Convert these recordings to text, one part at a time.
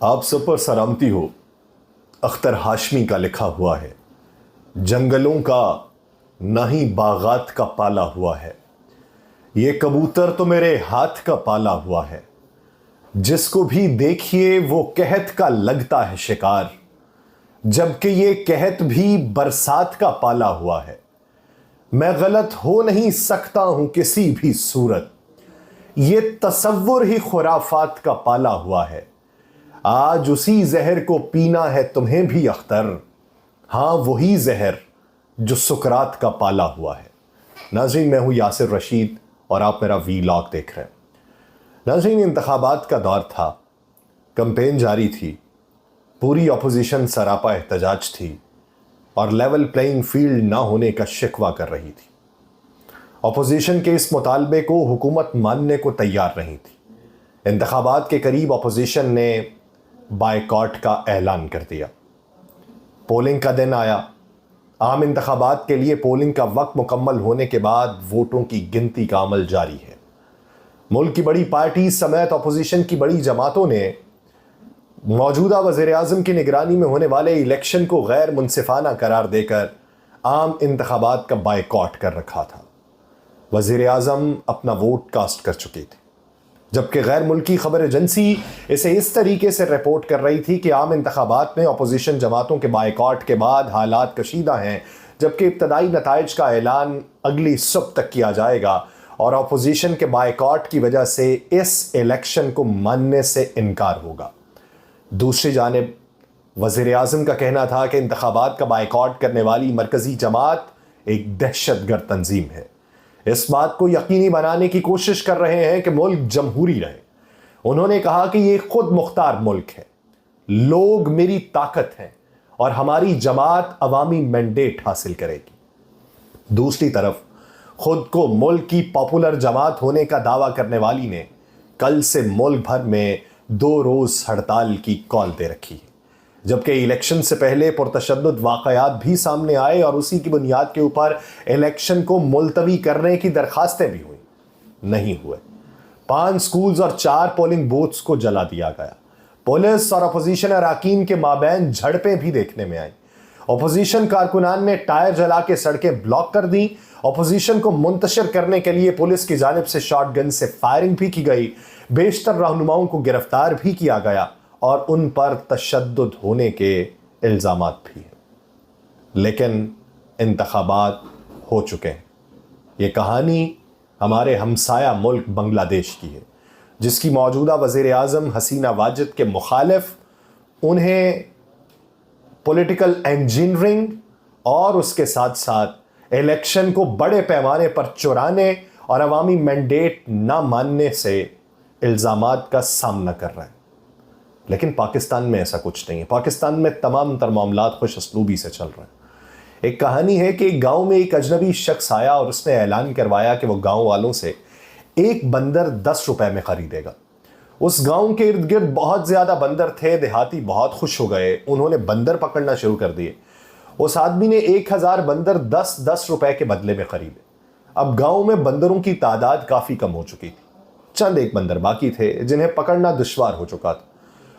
आप सब पर सलामती हो। अख्तर हाशमी का लिखा हुआ है, जंगलों का ना ही बागात का पाला हुआ है, ये कबूतर तो मेरे हाथ का पाला हुआ है। जिसको भी देखिए वो कहत का लगता है शिकार, जबकि ये कहत भी बरसात का पाला हुआ है। मैं गलत हो नहीं सकता हूं किसी भी सूरत, ये तसव्वुर ही खुराफात का पाला हुआ है। आज उसी जहर को पीना है तुम्हें भी अख्तर, हाँ वही जहर जो सुकरात का पाला हुआ है। नाज़रीन, मैं हूं यासिर रशीद और आप मेरा वीलॉग देख रहे हैं। नाज़रीन, इंतखाबात का दौर था, कैंपेन जारी थी, पूरी अपोजिशन सरापा एहतजाज थी और लेवल प्लेइंग फील्ड ना होने का शिकवा कर रही थी। अपोजिशन के इस मुतालबे को हुकूमत मानने को तैयार नहीं थी। इंतखाबात के करीब अपोजिशन ने बायकॉट का ऐलान कर दिया। पोलिंग का दिन आया। आम इंतखाबात के लिए पोलिंग का वक्त मुकम्मल होने के बाद वोटों की गिनती का अमल जारी है। मुल्क की बड़ी पार्टी समेत अपोजिशन की बड़ी जमातों ने मौजूदा वज़ीर आज़म की निगरानी में होने वाले इलेक्शन को गैर मुनसिफाना करार देकर आम इंतखाबात का बायकॉट कर रखा था। वज़ीर आज़म अपना वोट कास्ट कर चुके थे, जबकि गैर मुल्की खबर एजेंसी इसे इस तरीके से रिपोर्ट कर रही थी कि आम इंतखाबात में अपोजिशन जमातों के बायकॉट के बाद हालात कशीदा हैं, जबकि इब्तदाई नताइज का ऐलान अगली सुबह तक किया जाएगा और अपोजिशन के बायकॉट की वजह से इस इलेक्शन को मानने से इनकार होगा। दूसरी जानिब वज़ीर आज़म का कहना था कि इंतखाबात का बायकॉट करने वाली मरकज़ी जमात एक दहशतगर्द तंजीम है। इस बात को यकीनी बनाने की कोशिश कर रहे हैं कि मुल्क जमहूरी रहे। उन्होंने कहा कि यह खुद मुख्तार मुल्क है, लोग मेरी ताकत हैं और हमारी जमात अवामी मैंडेट हासिल करेगी। दूसरी तरफ खुद को मुल्क की पॉपुलर जमात होने का दावा करने वाली ने कल से मुल्क भर में 2 रोज हड़ताल की कॉल दे रखी है, जबकि इलेक्शन से पहले पुरतशद्दुद वाक़यात भी सामने आए और उसी की बुनियाद के ऊपर इलेक्शन को मुलतवी करने की दरखास्तें भी हुई, नहीं हुए। 5 स्कूल्स और 4 पोलिंग बूथ्स को जला दिया गया। पुलिस और अपोजिशन अराकीन के माबैन झड़पें भी देखने में आई। अपोजिशन कारकुनान ने टायर जला के सड़कें ब्लॉक कर दी। अपोजिशन को मुंतशिर करने के लिए पुलिस की जानिब से शॉटगन से फायरिंग भी की गई। बेशतर रहनुमाओं को गिरफ्तार भी किया गया और उन पर तशद्दुद होने के इल्ज़ामात भी हैं। लेकिन इंतखाबात हो चुके हैं। ये कहानी हमारे हमसाया मुल्क बांग्लादेश की है, जिसकी मौजूदा वज़ीर आज़म हसीना वाजिद के मुखालिफ उन्हें पॉलिटिकल इंजीनियरिंग और उसके साथ साथ इलेक्शन को बड़े पैमाने पर चुराने और अवामी मैंडेट ना मानने से इल्ज़ामात का सामना कर रहा है। लेकिन पाकिस्तान में ऐसा कुछ नहीं है। पाकिस्तान में तमाम तर मामलात खुश असलूबी से चल रहे हैं। एक कहानी है कि एक गांव में एक अजनबी शख्स आया और उसने ऐलान करवाया कि वो गांव वालों से एक बंदर 10 रुपए में खरीदेगा। उस गांव के इर्द गिर्द बहुत ज़्यादा बंदर थे। देहाती बहुत खुश हो गए, उन्होंने बंदर पकड़ना शुरू कर दिए। उस आदमी ने 1000 बंदर 10-10 रुपए के बदले में खरीदे। अब गाँव में बंदरों की तादाद काफ़ी कम हो चुकी थी। चंद एक बंदर बाकी थे जिन्हें पकड़ना दुश्वार हो चुका था।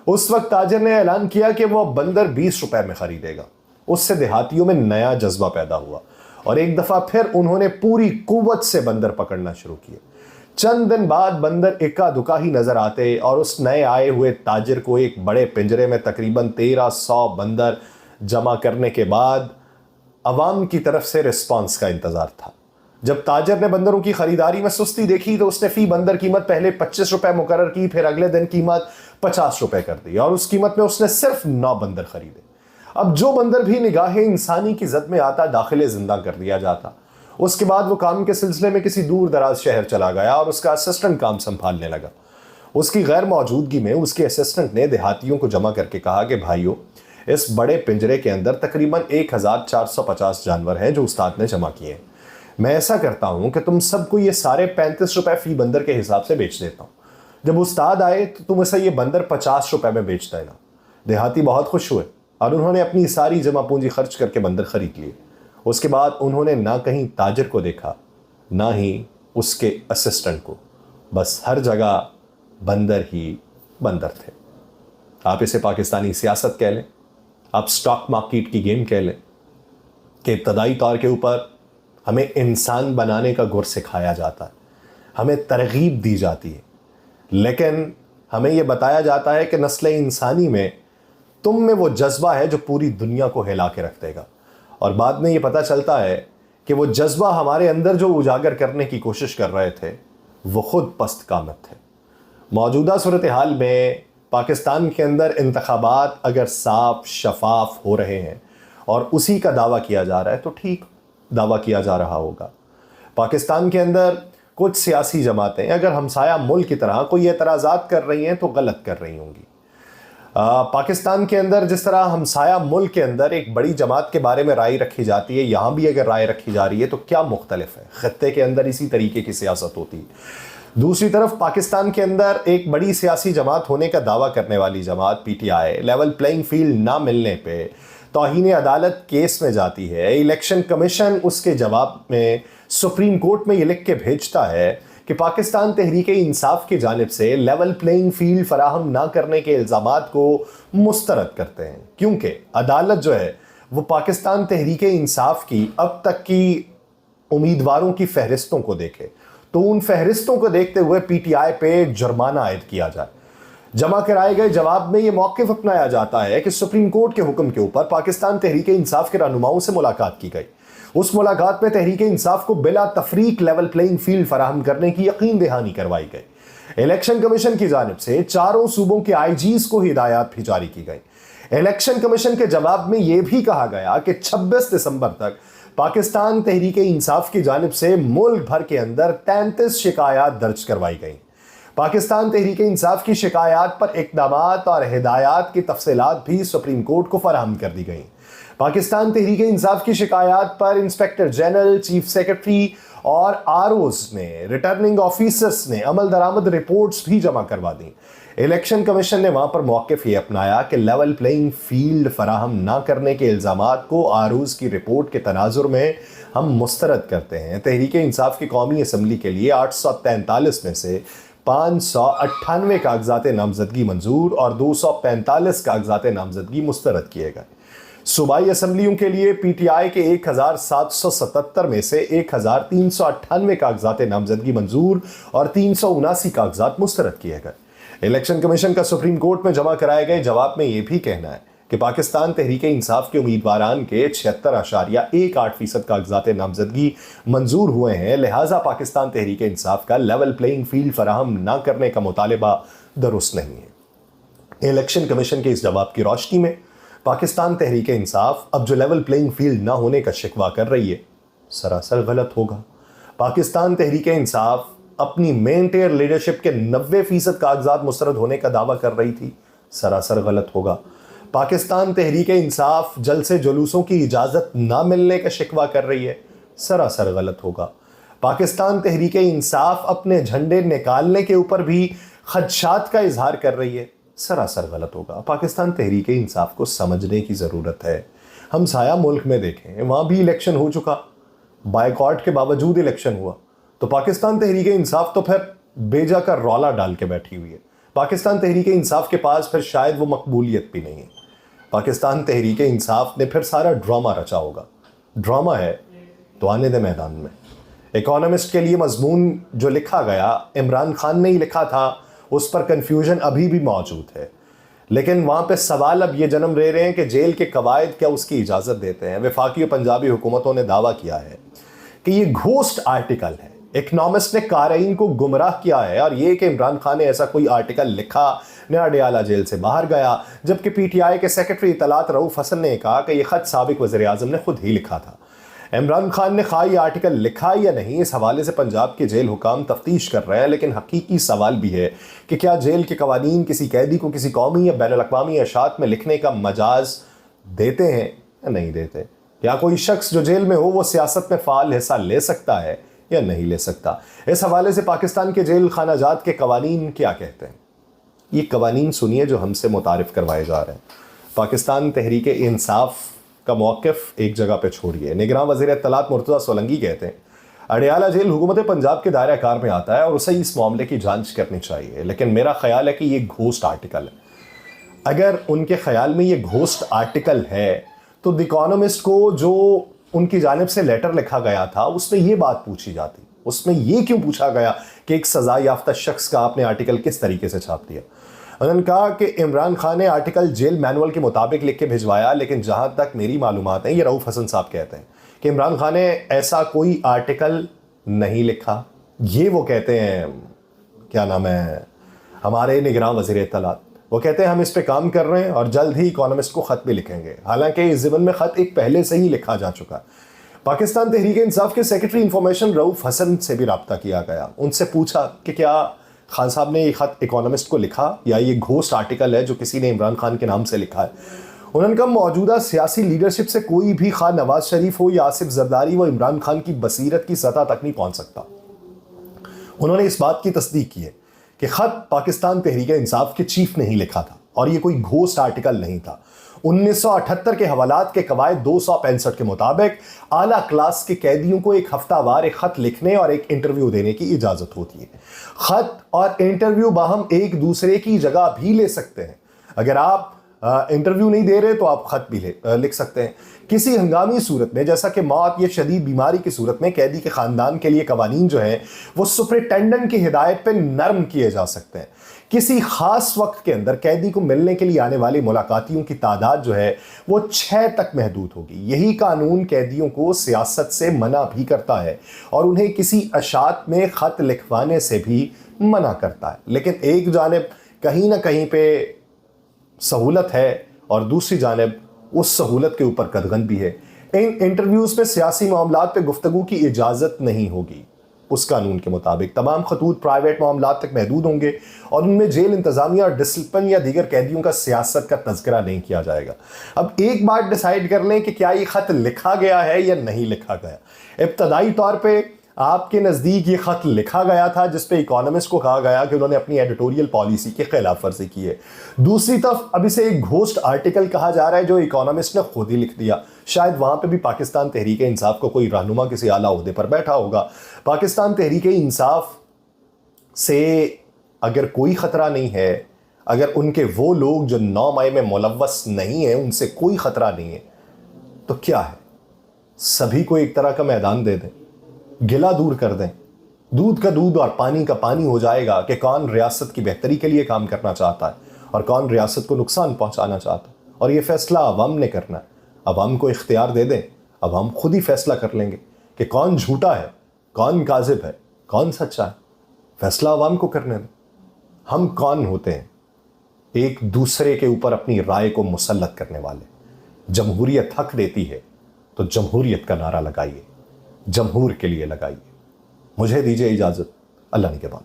उस वक्त ताजिर ने ऐलान किया कि वह बंदर 20 रुपए में खरीदेगा। उससे देहातियों में नया जज्बा पैदा हुआ और एक दफा फिर उन्होंने पूरी कुव्वत से बंदर पकड़ना शुरू किए। चंद दिन बाद बंदर इक्का दुक्का ही नजर आते और उस नए आए हुए ताजिर को एक बड़े पिंजरे में तकरीबन 1300 बंदर जमा करने के बाद अवाम की तरफ से रिस्पांस का इंतजार था। जब ताजिर ने बंदरों की खरीदारी में सुस्ती देखी तो उसने फी बंदर कीमत पहले 25 रुपए मुकर्रर की, फिर अगले दिन कीमत 50 रुपए कर दी और उस कीमत में उसने सिर्फ 9 बंदर खरीदे। अब जो बंदर भी निगाहे इंसानी की जद में आता दाखिले जिंदा कर दिया जाता। उसके बाद वो काम के सिलसिले में किसी दूर दराज शहर चला गया और उसका असिस्टेंट काम संभालने लगा। उसकी गैर मौजूदगी में उसके असिस्टेंट ने देहातियों को जमा करके कहा कि भाइयों, इस बड़े पिंजरे के अंदर तकरीबन 1450 जानवर हैं जो उस्ताद ने जमा किए हैं। मैं ऐसा करता हूं कि तुम सबको ये सारे 35 रुपए फी बंदर के हिसाब से बेच देता हूं। जब उस्ताद आए तो तुम ऐसा ये बंदर 50 रुपए में बेच देना। देहाती बहुत खुश हुए और उन्होंने अपनी सारी जमा पूंजी खर्च करके बंदर खरीद लिए। उसके बाद उन्होंने ना कहीं ताजिर को देखा, ना ही उसके असिस्टेंट को, बस हर जगह बंदर ही बंदर थे। आप इसे पाकिस्तानी सियासत कह लें, आप स्टॉक मार्केट की गेम कह लें, कि इब्तदाई तौर के ऊपर हमें इंसान बनाने का गुर सिखाया जाता है, हमें तरगीब दी जाती है, लेकिन हमें यह बताया जाता है कि नस्ल इंसानी में तुम में वो जज्बा है जो पूरी दुनिया को हिला के रख देगा। और बाद में ये पता चलता है कि वो जज्बा हमारे अंदर जो उजागर करने की कोशिश कर रहे थे वो खुद पस्त कामत थे। मौजूदा सूरत हाल में पाकिस्तान के अंदर इंतखाबात अगर साफ शफाफ हो रहे हैं और उसी का दावा किया जा रहा है तो ठीक दावा किया जा रहा होगा। पाकिस्तान के अंदर कुछ सियासी जमातें अगर हमसाया मुल्क की तरह कोई एतराज़ात कर रही हैं तो गलत कर रही होंगी। पाकिस्तान के अंदर जिस तरह हमसाया मुल्क के अंदर एक बड़ी जमात के बारे में राय रखी जाती है, यहाँ भी अगर राय रखी जा रही है तो क्या मुख्तलिफ है। खत्ते के अंदर इसी तरीके की सियासत होती है। दूसरी तरफ पाकिस्तान के अंदर एक बड़ी सियासी जमात होने का दावा करने वाली जमात PTI लेवल प्लेइंग फील्ड ना मिलने पे तौहीन अदालत केस में जाती है। इलेक्शन कमीशन उसके जवाब में सुप्रीम कोर्ट में ये लिख के भेजता है कि पाकिस्तान तहरीक इंसाफ की जानिब से लेवल प्लेइंग फील्ड फराहम ना करने के इल्ज़ामात को मुस्तरद करते हैं, क्योंकि अदालत जो है वो पाकिस्तान तहरीक इंसाफ की अब तक की उम्मीदवारों की फहरिस्तों को देखे तो उन फहरिस्तों को देखते हुए PTI पे जुर्माना आयद किया जाए। जमा कराए गए जवाब में यह मौक़िफ़ अपनाया जाता है कि सुप्रीम कोर्ट के हुक्म के ऊपर पाकिस्तान तहरीक इंसाफ के रहनुमाओं से मुलाकात की गई। उस मुलाकात में तहरीक इंसाफ को बिला तफरीक लेवल प्लेइंग फील्ड फराहम करने की यकीन दहानी करवाई गई। इलेक्शन कमीशन की जानिब से चारों सूबों के IGs को हिदायत भी जारी की गई। इलेक्शन कमीशन के जवाब में यह भी कहा गया कि 26 दिसंबर तक पाकिस्तान तहरीक इंसाफ की जानिब से मुल्क भर के अंदर 33 शिकायत दर्ज करवाई गई। पाकिस्तान तहरीक इंसाफ की शिकायत पर इक़दामात और हिदायत की तफसीलात भी सुप्रीम कोर्ट को फराहम कर दी गई। पाकिस्तान तहरीक इंसाफ की शिकायत पर इंस्पेक्टर जनरल, चीफ सेक्रेटरी और ROs ने, रिटर्निंग ऑफिसर्स ने अमल दरामद रिपोर्ट्स भी जमा करवा दी। इलेक्शन कमीशन ने वहां पर मौक़िफ़ ये अपनाया कि लेवल प्लेइंग फील्ड फराहम ना करने के इल्ज़ामात को ROs की रिपोर्ट के तनाजुर में हम मुस्तरद करते हैं। तहरीक इंसाफ की कौमी असम्बली के लिए 843 में से 598 कागजात नामजदगी मंजूर और 245 कागजात नामजदगी मुस्तरद किए गए। सूबाई असम्बलियों के लिए PTI के 1777 में से 1398 कागजात नामजदगी मंजूर और 379 कागजात मुस्तरद किए गए। इलेक्शन कमीशन का सुप्रीम कोर्ट में जमा कराए गए जवाब में यह भी कहना है कि पाकिस्तान तहरीक इंसाफ के उम्मीदवारान के 76.18% कागजात नामजदगी मंजूर हुए हैं, लिहाजा पाकिस्तान तहरीक इंसाफ का लेवल प्लेइंग फील्ड फराहम ना करने का मुतालबा दुरुस्त नहीं है। इलेक्शन कमीशन के इस जवाब की रोशनी में पाकिस्तान तहरीक इंसाफ अब जो लेवल प्लेइंग फील्ड ना होने का शिकवा कर रही है सरासर गलत होगा। पाकिस्तान तहरीक इंसाफ अपनी मेन टेयर लीडरशिप के 90% कागजात मुस्तरद होने का दावा कर रही थी, सरासर गलत होगा। पाकिस्तान तहरीक इंसाफ जलसे जुलूसों की इजाज़त ना मिलने का शिकवा कर रही है, सरासर गलत होगा। पाकिस्तान तहरीक इंसाफ अपने झंडे निकालने के ऊपर भी खदशात का इजहार कर रही है, सरासर गलत होगा। पाकिस्तान तहरीक इंसाफ को समझने की ज़रूरत है। हम साया मुल्क में देखें, वहाँ भी इलेक्शन हो चुका, बायकॉट के बावजूद इलेक्शन हुआ, तो पाकिस्तान तहरीक इंसाफ तो फिर बेजा का रौला डाल के बैठी हुई है। पाकिस्तान तहरीक इंसाफ के पास फिर शायद वो मकबूलियत भी नहीं है। पाकिस्तान तहरीक इंसाफ ने फिर सारा ड्रामा रचा होगा। ड्रामा है तो आने दे मैदान में। इकोनॉमिस्ट के लिए मजमून जो लिखा गया इमरान खान ने ही लिखा था, उस पर कन्फ्यूजन अभी भी मौजूद है, लेकिन वहाँ पे सवाल अब ये जन्म ले रहे हैं कि जेल के कवायद क्या उसकी इजाज़त देते हैं। वफाकी और पंजाबी हुकूमतों ने दावा किया है कि ये घोस्ट आर्टिकल है। इकोनॉमिस्ट ने कारीन को गुमराह किया है और ये कि इमरान खान ने ऐसा कोई आर्टिकल लिखा न अडियाला जेल से बाहर गया, जबकि PTI के सेक्रेटरी इतलात रऊफ हसन ने कहा कि यह ख़त साबिक वज़ीर आज़म ने खुद ही लिखा था। इमरान खान ने खाई आर्टिकल लिखा या नहीं, इस हवाले से पंजाब के जेल हुकाम तफ्तीश कर रहे हैं, लेकिन हकीकी सवाल भी है कि क्या जेल के कवानीन किसी कैदी को किसी कौमी या बैनुल अक़वामी अशात में लिखने का मजाज देते हैं या नहीं देते। या कोई शख्स जो जेल में हो वो सियासत में फ़ाल हिस्सा ले सकता है या नहीं ले सकता। इस हवाले से पाकिस्तान के जेल खानाजात के कवानीन क्या कहते हैं, ये कवानीन सुनिए जो हमसे मुतारिफ़ करवाए जा रहे हैं। पाकिस्तान तहरीक इंसाफ का मौक़िफ़ एक जगह पे छोड़िए। निगरान वज़ीर इत्तलात मुर्तज़ा सोलंकी कहते हैं अडियाला जेल हुकूमत पंजाब के दायरा कार में आता है और उसे इस मामले की जांच करनी चाहिए, लेकिन मेरा ख्याल है कि ये घोस्ट आर्टिकल है। अगर उनके ख्याल में ये घोस्ट आर्टिकल है तो द इकोनॉमिस्ट को जो उनकी जानिब से लेटर लिखा गया था उसमें ये बात पूछी जाती, उसमें ये क्यों पूछा गया कि एक सजा याफ्ता शख्स का आपने आर्टिकल किस तरीके से छाप दिया। उन्होंने कहा कि इमरान खान ने आर्टिकल जेल मैनुअल के मुताबिक लिख के भिजवाया, लेकिन जहां तक मेरी मालूमात है, ये रऊफ हसन साहब कहते हैं कि इमरान खान ने ऐसा कोई आर्टिकल नहीं लिखा। ये वो कहते हैं, क्या नाम है, हमारे निगरान वज़ीर इत्तलात, वो कहते हैं हम इस पे काम कर रहे हैं और जल्द ही इकोनॉमिस्ट को ख़त भी लिखेंगे। हालांकि इस ज़िमन में ख़त एक पहले से ही लिखा जा चुका है। पाकिस्तान तहरीक इंसाफ के सेक्रेटरी इंफॉर्मेशन रऊफ हसन से भी रब्ता किया गया, उनसे पूछा कि क्या खान साहब ने ये ख़त इकोनॉमिस्ट को लिखा या ये घोस्ट आर्टिकल है जो किसी ने इमरान खान के नाम से लिखा है। उन्होंने कहा मौजूदा सियासी लीडरशिप से कोई भी खान नवाज शरीफ हो या आसिफ जरदारी वो इमरान खान की बसीरत की सतह तक नहीं पहुँच सकता। उन्होंने इस बात की तस्दीक की है कि ख़त पाकिस्तान तहरीक इंसाफ के चीफ ने ही लिखा था और ये कोई घोस्ट आर्टिकल नहीं था। 1978 के हवालात के कवायद 265 के मुताबिक आला क्लास के कैदियों को एक हफ्तावार एक ख़त लिखने और एक इंटरव्यू देने की इजाज़त होती है। ख़त और इंटरव्यू बाहम एक दूसरे की जगह भी ले सकते हैं। अगर आप इंटरव्यू नहीं दे रहे तो आप ख़त भी लिख सकते हैं। किसी हंगामी सूरत में, जैसा कि मौत या शदीद बीमारी की सूरत में, कैदी के ख़ानदान के लिए कवानीन जो है वो सुपरिटेंडेंट की हिदायत पर नरम किए जा सकते हैं। किसी ख़ास वक्त के अंदर कैदी को मिलने के लिए आने वाली मुलाकातियों की तादाद जो है वो 6 तक महदूद होगी। यही कानून कैदियों को सियासत से मना भी करता है और उन्हें किसी अशात में ख़त लिखवाने से भी मना करता है। लेकिन एक जानिब कहीं ना कहीं पे सहूलत है और दूसरी जानिब उस सहूलत के ऊपर कदगन भी है। इन इंटरव्यूज़ में सियासी मामलात पे गुफ्तगू की इजाज़त नहीं होगी। उस कानून के मुताबिक तमाम खतूत प्राइवेट मामलात तक महदूद होंगे और उनमें जेल इंतज़ामिया और डिसिप्लिन या दीगर कैदियों का सियासत का तज़किरा नहीं किया जाएगा। अब एक बात डिसाइड कर लें कि क्या ये ख़त लिखा गया है या नहीं लिखा गया। इब्तदाई तौर पर आपके नज़दीक ये ख़त लिखा गया था जिस पे इकोनॉमिस्ट को कहा गया कि उन्होंने अपनी एडिटोरियल पॉलिसी की खिलाफ वर्जी की है। दूसरी तरफ अब इसे एक घोस्ट आर्टिकल कहा जा रहा है जो इकोनॉमिस्ट ने खुद ही लिख दिया। शायद वहाँ पे भी पाकिस्तान तहरीक इंसाफ को कोई रहनुमा किसी आला ओहदे पर बैठा होगा। पाकिस्तान तहरीक इंसाफ से अगर कोई ख़तरा नहीं है, अगर उनके वो लोग जो 9 मई में मुलव्वस नहीं है उनसे कोई ख़तरा नहीं है, तो क्या है, सभी को एक तरह का मैदान दे दें, गिला दूर कर दें, दूध का दूध और पानी का पानी हो जाएगा कि कौन रियासत की बेहतरी के लिए काम करना चाहता है और कौन रियासत को नुकसान पहुंचाना चाहता है। और ये फैसला अवाम ने करना है। अवाम को इख्तियार दे दें, अब हम खुद ही फैसला कर लेंगे कि कौन झूठा है, कौन काजिब है, कौन सच्चा है। फैसला अवाम को करने दें। हम कौन होते हैं एक दूसरे के ऊपर अपनी राय को मुसल्लत करने वाले। जमहूरियत हक देती है तो जमहूरियत का नारा लगाइए, जमहूर के लिए लगाइए। मुझे दीजिए इजाज़त, अल्लाह निगहबान।